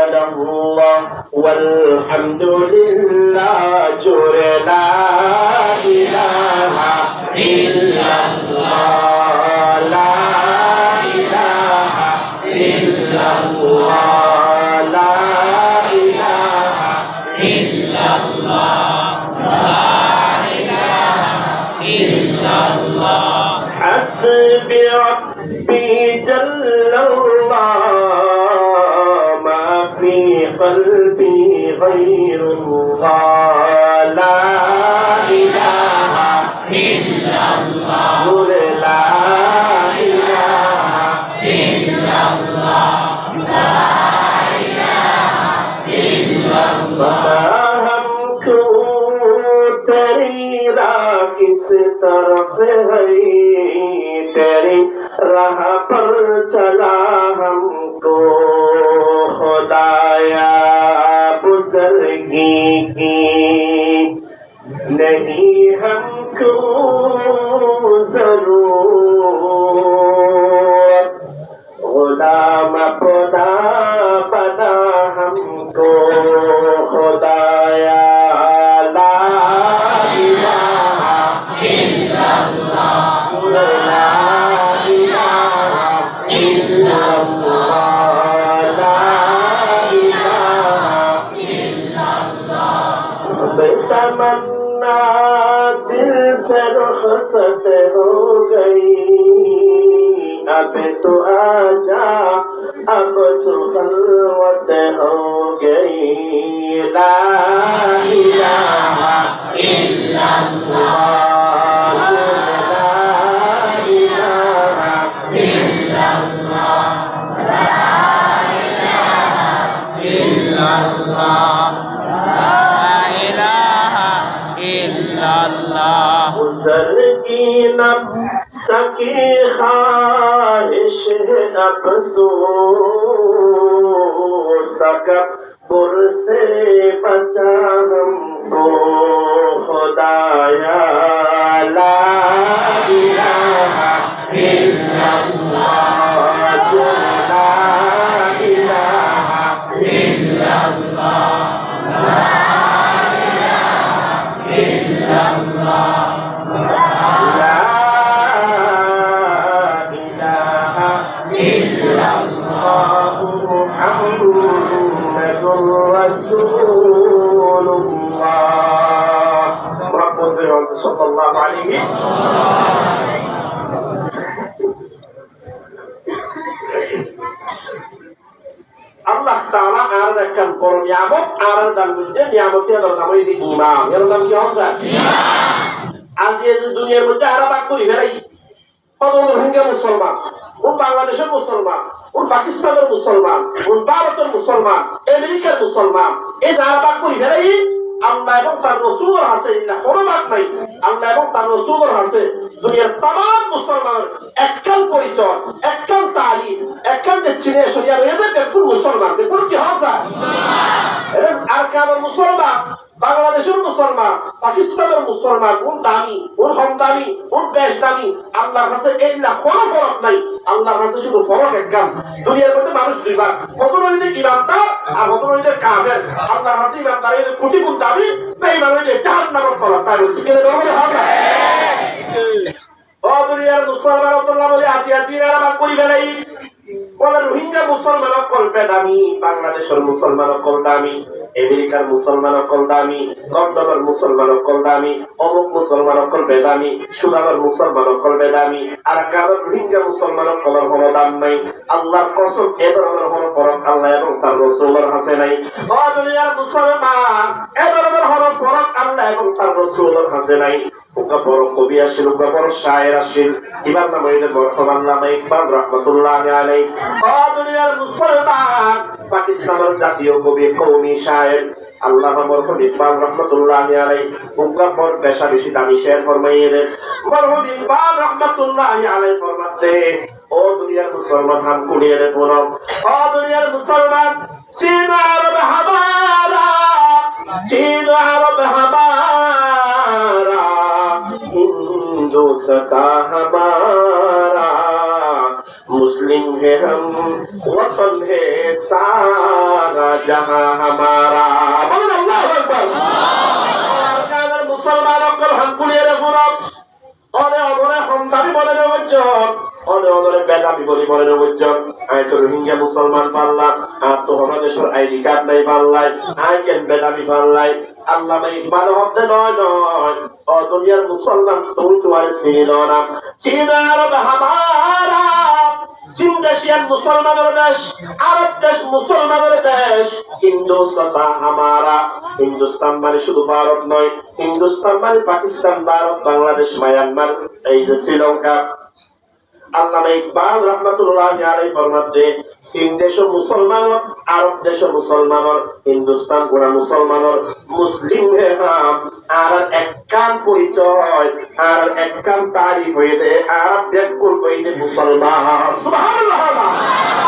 সুবহানাল্লাহ ওয়ালহামদুলিল্লাহ জোরে লা ইলাহা ইল্লাল্লাহ লা ইলাহা ইল্লাল্লাহ লা ইলাহা ইল্লাল্লাহ লা ইলাহা ইল্লাল্লাহ হাসবি রাব্বি জাল্লাল্লাহ মা ফি কলবি গায়রুল্লাহ লা ইলাহা ইল্লাল্লাহ লা ইলাহা ইল্লাল্লাহ লা ইলাহা ইল্লাল্লাহ हमको तेरी राह किस तरफ है तेरी राह पर चला हमको खुदाया बुज़ुर्गी की नहीं हमको ज़रूरत गुलाम खुदा बना हमको खुदाया ला इलाहा इल्लल्लाह ला इलाहा इल्लल्लाह ला इलाहा इल्लल्लाह बेतमन्ना दिल से रुखसत हो गई अब तो आजा अब तो खलवत हो गई ला इलाहा इल्लल्लाह ला इलाहा इल्लल्लाह ला इलाहा इल्लल्लाह ला इलाहा इल्लल्लाह बुज़ुर्गी सकी ख्वाहिश अफ़सोस तकब्बुर से बचा हमको खुदाया ला इलाहा इल्लल्लाह ला इलाहा इल्लल्लाह ला इलाहा इल्लल्लाह সাল্লাল্লাহু আলাইহি আল্লাহ তাআলা আর একখান বড় নিয়ামত আর দান করছে নিয়ামতের নাম হইছে ঈমান এর নাম কি হচ্ছে আজ এই দুনিয়ার মধ্যে আর বাক করি ফেলাই কত রোহিঙ্গা মুসলমান কোন বাংলাদেশের মুসলমান কোন পাকিস্তানের মুসলমান কোন ভারতের মুসলমান আমেরিকার মুসলমান এই যারা বাক করি ফেলাই আল্লাহ এবং তার রাসূল আছে না কোনো বাদ নাই আল্লাহ এবং তার রাসূল আছে দুনিয়ার तमाम মুসলমান এককাল পরিচয় এককাল তালিম এককাল ডেস্টিনেশন আর এদের বিলকুল মুসলমান বিলকুল কি হচ্ছে মুসলমান আর কার মুসলমান বাংলাদেশের মুসলমান পাকিস্তানের মুসলমান কোন দামি কোন কম দামি কোন বেশ দামি আল্লাহর কাছে এই না কোনো ফরক নাই আল্লাহর কাছে শুধু ফরক একদম দুনিয়ার মধ্যে মানুষ দুইবার কত হইতে ইমানদার আর কত হইতে কাফের আল্লাহর কাছে ইমানদার হইতে কোটি গুণ দামি বেঈমান হইতে জাহান্নামের তলা তাই বলতে গেলে বলতে হবে ও দুনিয়ার মুসলমান আল্লাহ বলে আজি আজি এরা বাদ করি ফেলাই বলে রোহিঙ্গা মুসলমান কল দামি বাংলাদেশের মুসলমান কল দামি আমেরিকার মুসলমান কল দামি লন্ডনের মুসলমান কল দামি অমুক মুসলমান কল বেদামি সুদানের মুসলমান কল বেদামি আর কারো রোহিঙ্গা মুসলমান কলর কোনো দাম নাই আল্লাহর কসম এ ধরনের কোনো ফরক আল্লাহ এবং তার রাসূলের কাছে নাই ও দুনিয়ার মুসলমান এ ধরনের কোনো ফরক আল্লাহ এবং তার রাসূলের কাছে নাই ওকা বড় কবি আসেন ওকা বড় শায়ের আসেন ইমাম নাম হইলে বর্তমান নামে ইকবাল রাহমাতুল্লাহি আলাইহি ও দুনিয়ার মুসলমান পাকিস্তানের জাতীয় কবি কওমি শায়ের আল্লামা মরহুম ইকবাল রাহমাতুল্লাহি আলাইহি ওকা বড় পেশা বেশি দামি শের ফরমাইয়েন মরহুম ইকবাল রাহমাতুল্লাহি আলাইহি ফরমাতে ও দুনিয়ার মুসলমান হাম কুলিয়ে রে বলো ও দুনিয়ার মুসলমান চীন আরব হামারা চীন আরব হামারা हिंदुस्तान हमारा मुस्लिम है है हम वतन है सारा जहां हमारा बोलो अल्लाहु আকবার আর মুসলমান অকল হাত কুলিয়ে রাখুন অনে অদরে সন্তানি বলে নবজন অনে অদরে বেদামি বলি বলে নবজন আই তো রোহিঙ্গা মুসলমান পারলাম আর তো বাংলাদেশের আইডি কার্ড নাই পারলাই আই কেন বেদামি পারলাই আল্লাহ ইকবাল হতে নয় ও দুনিয়ার মুসলমান তুমি তোমার চিনিল না চিনার হামারা জিন্দাশিয়ান মুসলমানের দেশ আরব দেশ মুসলমানের দেশ হিন্দুস্তান হামারা হিন্দুস্তান মানে শুধু ভারত নয় হিন্দুস্তান মানে পাকিস্তান ভারত বাংলাদেশ মায়ানমার এই যে শ্রীলঙ্কা আল্লামা ইকবাল রাহমাতুল্লাহি আলাইহি ফরমাতে চীন দেশ মুসলমান আরব দেশ মুসলমান হিন্দুস্তান গোড়া মুসলমান মুসলিম হে হাম আর এক কাম পরিচয় আর এক কাম তারিফ হয়ে দে আরব দেশ কোন কইতে মুসলমান সুবহানাল্লাহ